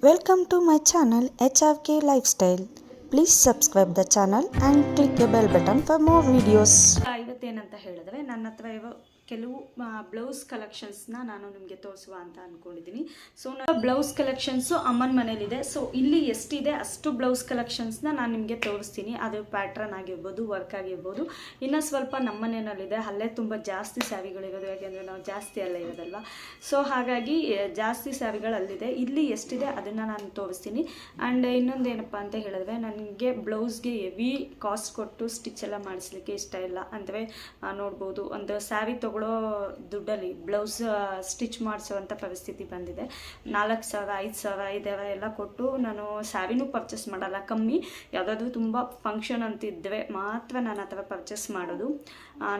Welcome to my channel HRK Lifestyle. Please subscribe the channel and click the bell button for more videos. ಇವತ್ತೇನಂತ ಹೇಳಿದ್ರೆ ನನ್ನ ಹತ್ರ ಕೆಲವು blouse ಕಲೆಕ್ಷನ್ಸ್ನ ನಾನು ನಿಮಗೆ ತೋರಿಸುವ ಅಂತ ಅಂದ್ಕೊಂಡಿದ್ದೀನಿ. ಸೊ ಬ್ಲೌಸ್ ಕಲೆಕ್ಷನ್ಸು ಅಮ್ಮನ ಮನೇಲಿದೆ. ಸೊ ಇಲ್ಲಿ ಎಷ್ಟಿದೆ ಅಷ್ಟು ಬ್ಲೌಸ್ ಕಲೆಕ್ಷನ್ಸ್ನ ನಾನು ನಿಮಗೆ ತೋರಿಸ್ತೀನಿ. ಅದು ಪ್ಯಾಟ್ರನ್ ಆಗಿರ್ಬೋದು, ವರ್ಕ್ ಆಗಿರ್ಬೋದು. ಇನ್ನು ಸ್ವಲ್ಪ ನಮ್ಮ ಮನೆಯಲ್ಲಿದೆ, ಅಲ್ಲೇ ತುಂಬ ಜಾಸ್ತಿ ಸ್ಯಾರಿಗಳಿರೋದು, ಯಾಕೆಂದರೆ ನಾವು ಜಾಸ್ತಿ ಅಲ್ಲೇ ಇರೋದಲ್ವ. ಸೊ ಹಾಗಾಗಿ ಜಾಸ್ತಿ ಸ್ಯಾರಿಗಳು ಅಲ್ಲಿದೆ. ಇಲ್ಲಿ ಎಷ್ಟಿದೆ ಅದನ್ನು ನಾನು ತೋರಿಸ್ತೀನಿ. ಆ್ಯಂಡ್ ಇನ್ನೊಂದು ಏನಪ್ಪ ಅಂತ ಹೇಳಿದ್ರೆ, ನನಗೆ ಬ್ಲೌಸ್ಗೆ ಹೆವಿ ಕಾಸ್ಟ್ ಕೊಟ್ಟು ಸ್ಟಿಚ್ ಎಲ್ಲ ಮಾಡಿಸ್ಲಿಕ್ಕೆ ಇಷ್ಟ ಇಲ್ಲ. ಅಂದರೆ ನೋಡ್ಬೋದು, ಒಂದು ಸ್ಯಾರಿ ತಗೊಳ್ಳೋ ದುಡ್ಡಲ್ಲಿ ಬ್ಲೌಸ್ ಸ್ಟಿಚ್ ಮಾಡಿಸೋವಂಥ ಪರಿಸ್ಥಿತಿ ಬಂದಿದೆ. 4,000 5,000 ಇದೆಲ್ಲ ಎಲ್ಲ ಕೊಟ್ಟು ನಾನು ಸ್ಯಾರಿನೂ ಪರ್ಚೇಸ್ ಮಾಡಲ್ಲ. ಕಮ್ಮಿ ಯಾವುದಾದ್ರೂ ತುಂಬ ಫಂಕ್ಷನ್ ಅಂತಿದ್ದರೆ ಮಾತ್ರ ನಾನು ಆ ಥರ ಪರ್ಚೇಸ್ ಮಾಡೋದು.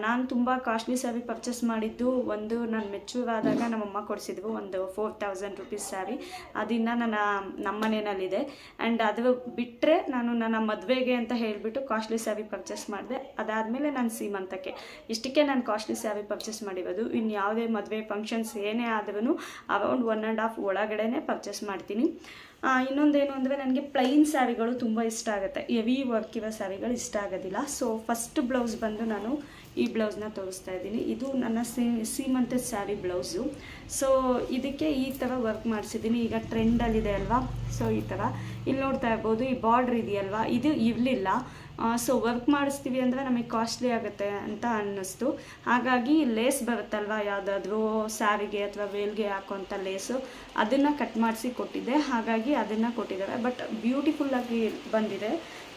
ನಾನು ತುಂಬ ಕಾಸ್ಟ್ಲಿ ಸ್ಯಾರಿ ಪರ್ಚೇಸ್ ಮಾಡಿದ್ದು ಒಂದು ನಾನು ಮೆಚೂರ್ ಆದಾಗ ನಮ್ಮಮ್ಮ ಕೊಡಿಸಿದ್ವು, ಒಂದು 4,000 ರುಪೀಸ್ ಸ್ಯಾರಿ. ಅದಿನ್ನು ನಮ್ಮ ಮನೆಯಲ್ಲಿದೆ. ಆ್ಯಂಡ್ ಅದು ಬಿಟ್ಟರೆ ನಾನು ನನ್ನ ಮದುವೆಗೆ ಅಂತ ಹೇಳಿಬಿಟ್ಟು ಕಾಸ್ಟ್ಲಿ ಸ್ಯಾರಿ ಪರ್ಚೇಸ್ ಮಾಡಿದೆ. ಅದಾದಮೇಲೆ ನಾನು ಸೀಮಂತಕ್ಕೆ, ಇಷ್ಟಕ್ಕೆ ನಾನು ಕಾಸ್ಟ್ಲಿ ಸ್ಯಾರಿ ಪರ್ಚೇಸ್ ಮಾಡಿರೋದು. ಇನ್ನು ಯಾವುದೇ ಮದುವೆ ಫಂಕ್ಷನ್ಸ್ ಏನೇ ಆದ್ರೂ ಅರೌಂಡ್ 1.5 ಒಳಗಡೆ ಪರ್ಚೇಸ್ ಮಾಡ್ತೀನಿ. ಇನ್ನೊಂದೇನು ಅಂದರೆ, ನನಗೆ ಪ್ಲೈನ್ ಸ್ಯಾರಿಗಳು ತುಂಬ ಇಷ್ಟ ಆಗುತ್ತೆ. ಹೆವಿ ವರ್ಕ್ ಇರೋ ಸ್ಯಾರಿಗಳು ಇಷ್ಟ ಆಗೋದಿಲ್ಲ. ಸೊ ಫಸ್ಟ್ ಬ್ಲೌಸ್ ಬಂದು ನಾನು ಈ ಬ್ಲೌಸ್ನ ತೋರಿಸ್ತಾ ಇದ್ದೀನಿ. ಇದು ನನ್ನ ಸೀಮಂತದ ಸ್ಯಾರಿ ಬ್ಲೌಸು. ಸೊ ಇದಕ್ಕೆ ಈ ಥರ ವರ್ಕ್ ಮಾಡಿಸಿದ್ದೀನಿ. ಈಗ ಟ್ರೆಂಡಲ್ಲಿದೆ ಅಲ್ವಾ, ಸೊ ಈ ಥರ ಇಲ್ಲಿ ನೋಡ್ತಾ ಇರ್ಬೋದು. ಈ ಬಾರ್ಡ್ರ್ ಇದೆಯಲ್ವಾ, ಇದು ಇರಲಿಲ್ಲ. ಸೊ ವರ್ಕ್ ಮಾಡಿಸ್ತೀವಿ ಅಂದರೆ ನಮಗೆ ಕಾಸ್ಟ್ಲಿ ಆಗುತ್ತೆ ಅಂತ ಅನ್ನಿಸ್ತು. ಹಾಗಾಗಿ ಲೇಸ್ ಬರುತ್ತಲ್ವ, ಯಾವುದಾದ್ರೂ ಸ್ಯಾರಿಗೆ ಅಥವಾ ವೇಲ್ಗೆ ಹಾಕೋಂಥ ಲೇಸು, ಅದನ್ನು ಕಟ್ ಮಾಡಿಸಿ ಕೊಟ್ಟಿದ್ದೆ. ಹಾಗಾಗಿ ಅದನ್ನು ಕೊಟ್ಟಿದ್ದಾರೆ. ಬಟ್ ಬ್ಯೂಟಿಫುಲ್ಲಾಗಿ ಬಂದಿದೆ,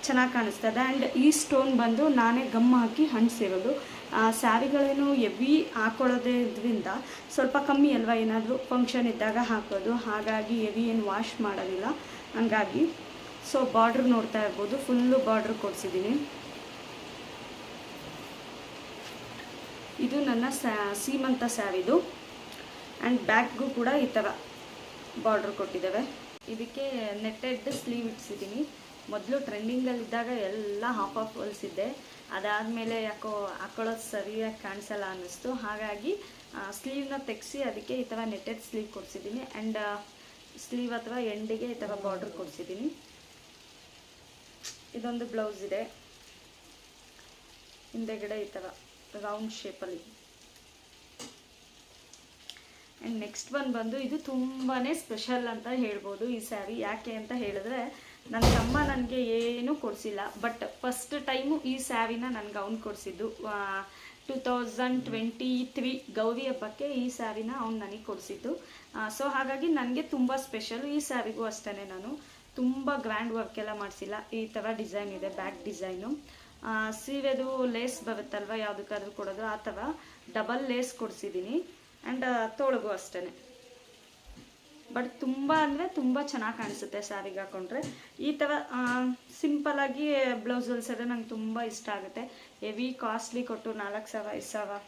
ಚೆನ್ನಾಗಿ ಕಾಣಿಸ್ತದೆ. ಆ್ಯಂಡ್ ಈ ಸ್ಟೋನ್ ಬಂದು ನಾನೇ ಗಮ್ ಹಾಕಿ ಅಂಟಿಸಿರೋದು. ಸ್ಯಾರಿಗಳೇನು ಹೆವಿ ಹಾಕೊಳ್ಳೋದ್ರಿಂದ ಸ್ವಲ್ಪ ಕಮ್ಮಿ ಅಲ್ವಾ, ಏನಾದರೂ ಫಂಕ್ಷನ್ ಇದ್ದಾಗ ಹಾಕೋದು. ಹಾಗಾಗಿ ಹೆವಿ ಏನು ವಾಶ್ ಮಾಡೋದಿಲ್ಲ. ಹಂಗಾಗಿ ಸೊ ಬಾರ್ಡ್ರ್ ನೋಡ್ತಾ ಇರ್ಬೋದು, ಫುಲ್ಲು ಬಾರ್ಡ್ರ್ ಕೊಡಿಸಿದ್ದೀನಿ. ಇದು ನನ್ನ ಸೀಮಂತ ಸ್ಯಾರಿದು. ಆ್ಯಂಡ್ ಬ್ಯಾಕ್ಗೂ ಕೂಡ ಈ ಥರ ಬಾರ್ಡ್ರ್ ಕೊಟ್ಟಿದ್ದಾವೆ. ಇದಕ್ಕೆ ನೆಟ್ಟೆಡ್ ಸ್ಲೀವ್ ಇಟ್ಸಿದ್ದೀನಿ. ಮೊದಲು ಟ್ರೆಂಡಿಂಗಲ್ಲಿದ್ದಾಗ ಎಲ್ಲ ಹಾಫ್ ಹೊಲಿಸಿದ್ದೆ. ಅದಾದಮೇಲೆ ಯಾಕೋ ಹಾಕೊಳ್ಳೋದು ಸರಿಯಾಗಿ ಕಾಣಿಸಲ್ಲ ಅನ್ನಿಸ್ತು. ಹಾಗಾಗಿ ಸ್ಲೀವ್ನ ತೆಗೆಸಿ ಅದಕ್ಕೆ ಈ ಥರ ನೆಟ್ಟೆಡ್ ಸ್ಲೀವ್ ಕೊಡಿಸಿದ್ದೀನಿ. ಆ್ಯಂಡ್ ಸ್ಲೀವ್ ಅಥವಾ ಎಂಡಿಗೆ ಈ ಥರ ಬಾರ್ಡ್ರ್ ಕೊಡಿಸಿದ್ದೀನಿ. ಇದೊಂದು ಬ್ಲೌಸ್ ಇದೆ, ಹಿಂದೆಗಡೆ ಈ ಥರ ರೌಂಡ್ ಶೇಪಲ್ಲಿ. ಆ್ಯಂಡ್ ನೆಕ್ಸ್ಟ್ ಒನ್ ಬಂದು, ಇದು ತುಂಬಾ ಸ್ಪೆಷಲ್ ಅಂತ ಹೇಳ್ಬೋದು ಈ ಸ್ಯಾರಿ. ಯಾಕೆ ಅಂತ ಹೇಳಿದ್ರೆ, ನನ್ನ ತಮ್ಮ ನನಗೆ ಏನೂ ಕೊಡಿಸಿಲ್ಲ. ಬಟ್ ಫಸ್ಟ್ ಟೈಮು ಈ ಸ್ಯಾರಿನ ನನಗೆ ಅವ್ನು ಕೊಡಿಸಿದ್ದು 2023 ಗೌರಿ ಹಬ್ಬಕ್ಕೆ ಈ ಸ್ಯಾರಿನ ಅವ್ನು ನನಗೆ ಕೊಡಿಸಿದ್ದು. ಸೊ ಹಾಗಾಗಿ ನನಗೆ ತುಂಬ ಸ್ಪೆಷಲ್. ಈ ಸ್ಯಾರಿಗೂ ಅಷ್ಟೇ ನಾನು ತುಂಬ ಗ್ರ್ಯಾಂಡ್ ವರ್ಕ್ ಎಲ್ಲ ಮಾಡಿಸಿಲ್ಲ. ಈ ಥರ ಡಿಸೈನ್ ಇದೆ, ಬ್ಯಾಕ್ ಡಿಸೈನು. ಸೀರೆದು ಲೇಸ್ ಬರುತ್ತಲ್ವ, ಯಾವುದಕ್ಕಾದ್ರೂ ಕೊಡೋದು, ಆ ಥರ ಡಬಲ್ ಲೇಸ್ ಕೊಡಿಸಿದ್ದೀನಿ. ಆ್ಯಂಡ್ ತೋಳಿಗೂ ಅಷ್ಟೇ. ಬಟ್ ತುಂಬ ಅಂದರೆ ತುಂಬ ಚೆನ್ನಾಗಿ ಕಾಣಿಸುತ್ತೆ ಸ್ಯಾರಿಗೆ ಹಾಕೊಂಡ್ರೆ. ಈ ಥರ ಸಿಂಪಲಾಗಿ ಬ್ಲೌಸ್ ಹೊಲಿಸಿದ್ರೆ ನಂಗೆ ತುಂಬ ಇಷ್ಟ ಆಗುತ್ತೆ. ಹೆವಿ ಕಾಸ್ಟ್ಲಿ ಕೊಟ್ಟು 4,000 5,000.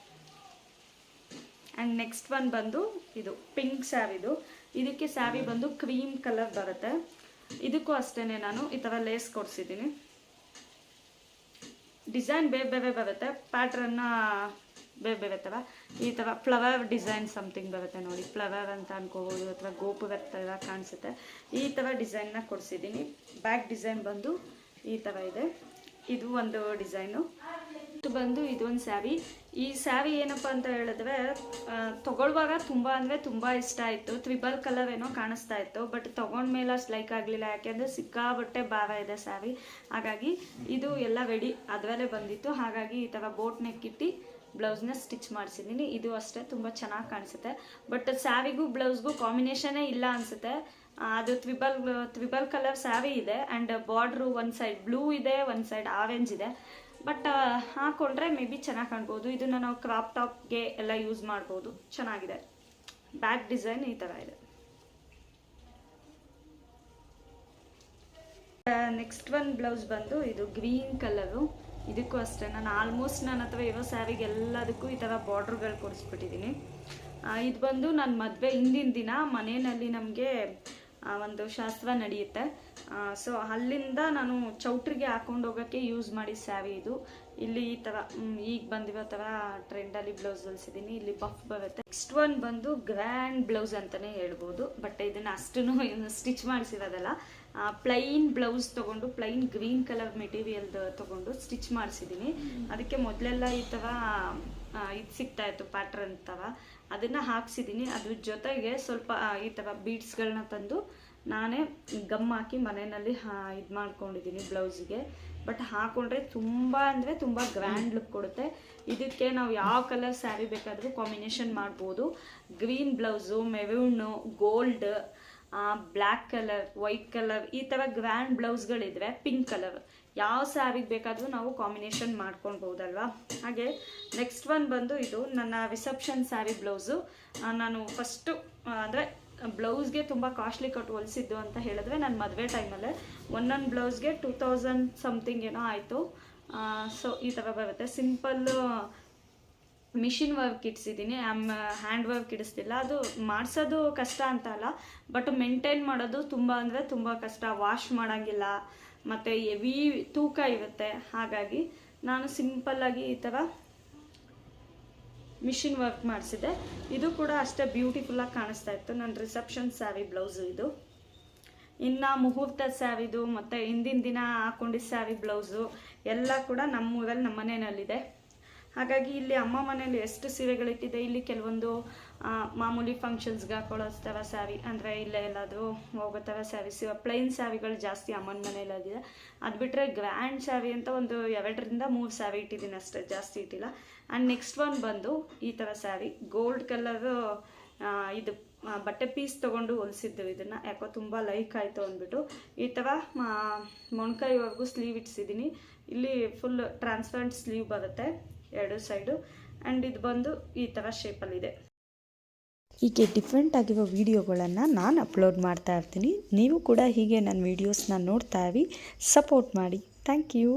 ಆ್ಯಂಡ್ ನೆಕ್ಸ್ಟ್ ಒನ್ ಬಂದು ಇದು ಪಿಂಕ್ ಸ್ಯಾರಿದು. ಇದಕ್ಕೆ ಸ್ಯಾರಿ ಬಂದು ಕ್ರೀಮ್ ಕಲರ್ ಬರುತ್ತೆ. ಇದಕ್ಕೂ ಅಷ್ಟೇ ನಾನು ಈ ಥರ ಲೇಸ್ ಕೊಡಿಸಿದ್ದೀನಿ. ಡಿಸೈನ್ ಬೇರೆ ಬೇರೆ ಬರುತ್ತೆ, ಪ್ಯಾಟ್ರನ್ನ ಬೇರೆ ಬೇರೆ ಥರ. ಈ ಥರ ಫ್ಲವರ್ ಡಿಸೈನ್ ಸಮಥಿಂಗ್ ಬರುತ್ತೆ ನೋಡಿ, ಫ್ಲವರ್ ಅಂತ ಅನ್ಕೋಬೋದು, ಅಥವಾ ಗೋಪುರ ಥರ ಕಾಣಿಸುತ್ತೆ. ಈ ಥರ ಡಿಸೈನ್ನ ಕೊಡಿಸಿದ್ದೀನಿ. ಬ್ಯಾಕ್ ಡಿಸೈನ್ ಬಂದು ಈ ಥರ ಇದೆ. ಇದು ಒಂದು ಡಿಸೈನು. ಬಂದು ಇದೊಂದು ಸ್ಯಾರಿ. ಈ ಸ್ಯಾರಿ ಏನಪ್ಪ ಅಂತ ಹೇಳಿದ್ರೆ, ತೊಗೊಳ್ಳುವಾಗ ತುಂಬ ಅಂದರೆ ತುಂಬ ಇಷ್ಟ ಆಯಿತು. ತ್ರಿಬಲ್ ಕಲರ್ ಏನೋ ಕಾಣಿಸ್ತಾ ಇತ್ತು. ಬಟ್ ತೊಗೊಂಡ್ಮೇಲೆ ಅಷ್ಟು ಲೈಕ್ ಆಗಲಿಲ್ಲ, ಯಾಕೆಂದರೆ ಸಿಕ್ಕಾಬಟ್ಟೆ ಭಾರ ಇದೆ ಸ್ಯಾರಿ. ಹಾಗಾಗಿ ಇದು ಎಲ್ಲ ರೆಡಿ ಅದರಲ್ಲೇ ಬಂದಿತ್ತು. ಹಾಗಾಗಿ ಈ ಥರ ಬೋಟ್ ನೆಕ್ ಇಟ್ಟು ಬ್ಲೌಸ್ನ ಸ್ಟಿಚ್ ಮಾಡಿಸಿದ್ದೀನಿ. ಇದು ಅಷ್ಟೇ ತುಂಬ ಚೆನ್ನಾಗಿ ಕಾಣಿಸುತ್ತೆ. ಬಟ್ ಸ್ಯಾರಿಗೂ ಬ್ಲೌಸ್ಗೂ ಕಾಂಬಿನೇಷನೇ ಇಲ್ಲ ಅನಿಸುತ್ತೆ. ಅದು ತ್ರಿಬಲ್ ಕಲರ್ ಸ್ಯಾರಿ ಇದೆ. ಆ್ಯಂಡ್ ಬಾರ್ಡ್ರು ಒಂದು ಸೈಡ್ ಬ್ಲೂ ಇದೆ, ಒಂದು ಸೈಡ್ ಆರೆಂಜ್ ಇದೆ. ಬಟ್ ಹಾಕ್ಕೊಂಡ್ರೆ ಮೇ ಬಿ ಚೆನ್ನಾಗಿ ಕಾಣ್ಬೋದು. ಇದನ್ನು ನಾವು ಕ್ರಾಪ್ ಟಾಪ್ಗೆ ಎಲ್ಲ ಯೂಸ್ ಮಾಡ್ಬೋದು, ಚೆನ್ನಾಗಿದೆ. ಬ್ಯಾಕ್ ಡಿಸೈನ್ ಈ ಥರ ಇದೆ. ನೆಕ್ಸ್ಟ್ ಒನ್ ಬ್ಲೌಸ್ ಬಂದು ಇದು ಗ್ರೀನ್ ಕಲರು. ಇದಕ್ಕೂ ಅಷ್ಟೇ ನಾನು ಆಲ್ಮೋಸ್ಟ್ ನನ್ನ ಹತ್ರ ಇರೋ ಸ್ಯಾರಿಗೆ ಎಲ್ಲದಕ್ಕೂ ಈ ಥರ ಬಾರ್ಡ್ರ್ಗಳು ಕೊಡಿಸ್ಬಿಟ್ಟಿದ್ದೀನಿ. ಇದು ಬಂದು ನನ್ನ ಮದುವೆ ಹಿಂದಿನ ದಿನ ಮನೆಯಲ್ಲಿ ನಮಗೆ ಒಂದು ಶಾಸ್ತ್ರ ನಡೆಯುತ್ತೆ. ಸೊ ಅಲ್ಲಿಂದ ನಾನು ಚೌಟ್ರಿಗೆ ಹಾಕೊಂಡು ಹೋಗೋಕ್ಕೆ ಯೂಸ್ ಮಾಡಿ ಸ್ಯಾರಿ ಇದು. ಇಲ್ಲಿ ಈ ಥರ ಈಗ ಬಂದಿರೋ ಥರ ಟ್ರೆಂಡಲ್ಲಿ ಬ್ಲೌಸ್ ಹೊಲಿಸಿದ್ದೀನಿ. ಇಲ್ಲಿ ಬಫ್ ಬರುತ್ತೆ. ನೆಕ್ಸ್ಟ್ ಒನ್ ಬಂದು ಗ್ರ್ಯಾಂಡ್ ಬ್ಲೌಸ್ ಅಂತಲೇ ಹೇಳ್ಬೋದು. ಬಟ್ ಇದನ್ನು ಅಷ್ಟನ್ನು ಸ್ಟಿಚ್ ಮಾಡಿಸಿರೋದಲ್ಲ, ಪ್ಲೈನ್ ಬ್ಲೌಸ್ ತೊಗೊಂಡು ಪ್ಲೈನ್ ಗ್ರೀನ್ ಕಲರ್ ಮೆಟೀರಿಯಲ್ದು ತೊಗೊಂಡು ಸ್ಟಿಚ್ ಮಾಡಿಸಿದ್ದೀನಿ. ಅದಕ್ಕೆ ಮೊದಲೆಲ್ಲ ಈ ಥರ ಇದು ಸಿಗ್ತಾಯಿತ್ತು ಪ್ಯಾಟ್ರನ್ ಥರ, ಅದನ್ನು ಹಾಕ್ಸಿದ್ದೀನಿ. ಅದ್ರ ಜೊತೆಗೆ ಸ್ವಲ್ಪ ಈ ಥರ ಬೀಡ್ಸ್ಗಳನ್ನ ತಂದು ನಾನೇ ಗಮ್ ಹಾಕಿ ಮನೆಯಲ್ಲಿ ಇದು ಮಾಡ್ಕೊಂಡಿದ್ದೀನಿ ಬ್ಲೌಸಿಗೆ. ಬಟ್ ಹಾಕೊಂಡ್ರೆ ತುಂಬ ಅಂದರೆ ತುಂಬ ಗ್ರ್ಯಾಂಡ್ ಲುಕ್ ಕೊಡುತ್ತೆ. ಇದಕ್ಕೆ ನಾವು ಯಾವ ಕಲರ್ ಸ್ಯಾರಿ ಬೇಕಾದರೂ ಕಾಂಬಿನೇಷನ್ ಮಾಡ್ಬೋದು. Green blouse, maroon, gold, black colour, white colour, ಈ ಥರ ಗ್ರ್ಯಾಂಡ್ ಬ್ಲೌಸ್ಗಳಿದ್ರೆ ಪಿಂಕ್ ಕಲರ್, ಯಾವ ಸ್ಯಾರಿಗೆ ಬೇಕಾದರೂ ನಾವು ಕಾಂಬಿನೇಷನ್ ಮಾಡ್ಕೊಳ್ಬೋದಲ್ವಾ. ಹಾಗೆ ನೆಕ್ಸ್ಟ್ ಒನ್ ಬಂದು ಇದು ನನ್ನ ರಿಸೆಪ್ಷನ್ ಸ್ಯಾರಿ ಬ್ಲೌಸು. ನಾನು ಫಸ್ಟು ಅಂದರೆ ಬ್ಲೌಸ್ಗೆ ತುಂಬ ಕಾಸ್ಟ್ಲಿ ಕೊಟ್ಟು ಹೊಲಿಸಿದ್ದು ಅಂತ ಹೇಳಿದ್ರೆ ನನ್ನ ಮದುವೆ ಟೈಮಲ್ಲೇ ಒಂದೊಂದು ಬ್ಲೌಸ್ಗೆ 2000 ಸಮಥಿಂಗ್ ಏನೋ ಆಯಿತು. ಸೊ ಈ ಥರ ಬರುತ್ತೆ. ಸಿಂಪಲ್ಲು ಮಿಷಿನ್ ವರ್ಕ್ ಇಡಿಸಿದ್ದೀನಿ, ಹ್ಯಾಂಡ್ ವರ್ಕ್ ಇಡಿಸ್ತಿಲ್ಲ. ಅದು ಮಾಡಿಸೋದು ಕಷ್ಟ ಅಂತ ಅಲ್ಲ, ಬಟ್ ಮೇಂಟೈನ್ ಮಾಡೋದು ತುಂಬ ಅಂದರೆ ತುಂಬ ಕಷ್ಟ. ವಾಶ್ ಮಾಡೋಂಗಿಲ್ಲ ಮತ್ತು ಹೆವಿ ತೂಕ ಇರುತ್ತೆ. ಹಾಗಾಗಿ ನಾನು ಸಿಂಪಲ್ಲಾಗಿ ಈ ಥರ ಮಿಷಿನ್ ವರ್ಕ್ ಮಾಡಿಸಿದೆ. ಇದು ಕೂಡ ಅಷ್ಟೇ ಬ್ಯೂಟಿಫುಲ್ಲಾಗಿ ಕಾಣಿಸ್ತಾ ಇತ್ತು. ನನ್ನ ರಿಸೆಪ್ಷನ್ ಸ್ಯಾರಿ ಬ್ಲೌಸು ಇದು. ಇನ್ನು ಮುಹೂರ್ತದ ಸ್ಯಾರಿದು ಮತ್ತು ಹಿಂದಿನ ದಿನ ಹಾಕೊಂಡಿದ್ದ ಸ್ಯಾರಿ ಬ್ಲೌಸು ಎಲ್ಲ ಕೂಡ ನಮ್ಮೂರಲ್ಲಿ ನಮ್ಮ ಮನೆಯಲ್ಲಿದೆ. ಹಾಗಾಗಿ ಇಲ್ಲಿ ಅಮ್ಮ ಮನೇಲಿ ಎಷ್ಟು ಸೀರೆಗಳಿಟ್ಟಿದೆ, ಇಲ್ಲಿ ಕೆಲವೊಂದು ಮಾಮೂಲಿ ಫಂಕ್ಷನ್ಸ್ಗೆ ಹಾಕೊಳ್ಳೋ ಥರ ಸ್ಯಾರಿ, ಅಂದರೆ ಇಲ್ಲೇ ಎಲ್ಲಾದರೂ ಹೋಗೋ ಥರ ಸ್ಯಾರೀಸ್, ಪ್ಲೈನ್ ಸ್ಯಾರಿಗಳು ಜಾಸ್ತಿ ಅಮ್ಮನ ಮನೇಲಾಗಿದೆ. ಅದು ಬಿಟ್ಟರೆ ಗ್ರ್ಯಾಂಡ್ ಸ್ಯಾರಿ ಅಂತ ಒಂದು 2ರಿಂದ 3 ಸ್ಯಾರಿ ಇಟ್ಟಿದ್ದೀನಿ ಅಷ್ಟೇ, ಜಾಸ್ತಿ ಇಟ್ಟಿಲ್ಲ. ಆ್ಯಂಡ್ ನೆಕ್ಸ್ಟ್ ಒನ್ ಬಂದು ಈ ಥರ ಸ್ಯಾರಿ, ಗೋಲ್ಡ್ ಕಲರು ಇದು ಬಟ್ಟೆ ಪೀಸ್ ತೊಗೊಂಡು ಹೊಲಿಸಿದ್ದು. ಇದನ್ನು ಯಾಕೋ ತುಂಬ ಲೈಕ್ ಆಯಿತು ಅಂದ್ಬಿಟ್ಟು ಈ ಥರ ಮೊಣಕೈವರೆಗೂ ಸ್ಲೀವ್ ಇಟ್ಟಿಸಿದ್ದೀನಿ. ಇಲ್ಲಿ ಫುಲ್ ಟ್ರಾನ್ಸ್ಪರೆಂಟ್ ಸ್ಲೀವ್ ಬರುತ್ತೆ 2 ಸೈಡು. ಆ್ಯಂಡ್ ಇದು ಬಂದು ಈ ಥರ ಶೇಪಲ್ಲಿದೆ. ಹೀಗೆ ಡಿಫ್ರೆಂಟ್ ಆಗಿರೋ ವಿಡಿಯೋಗಳನ್ನು ನಾನು ಅಪ್ಲೋಡ್ ಮಾಡ್ತಾ ಇರ್ತೀನಿ. ನೀವು ಕೂಡ ಹೀಗೆ ನನ್ನ ವೀಡಿಯೋಸ್ನ ನೋಡ್ತಾ ಇರಿ, ಸಪೋರ್ಟ್ ಮಾಡಿ. Thank you.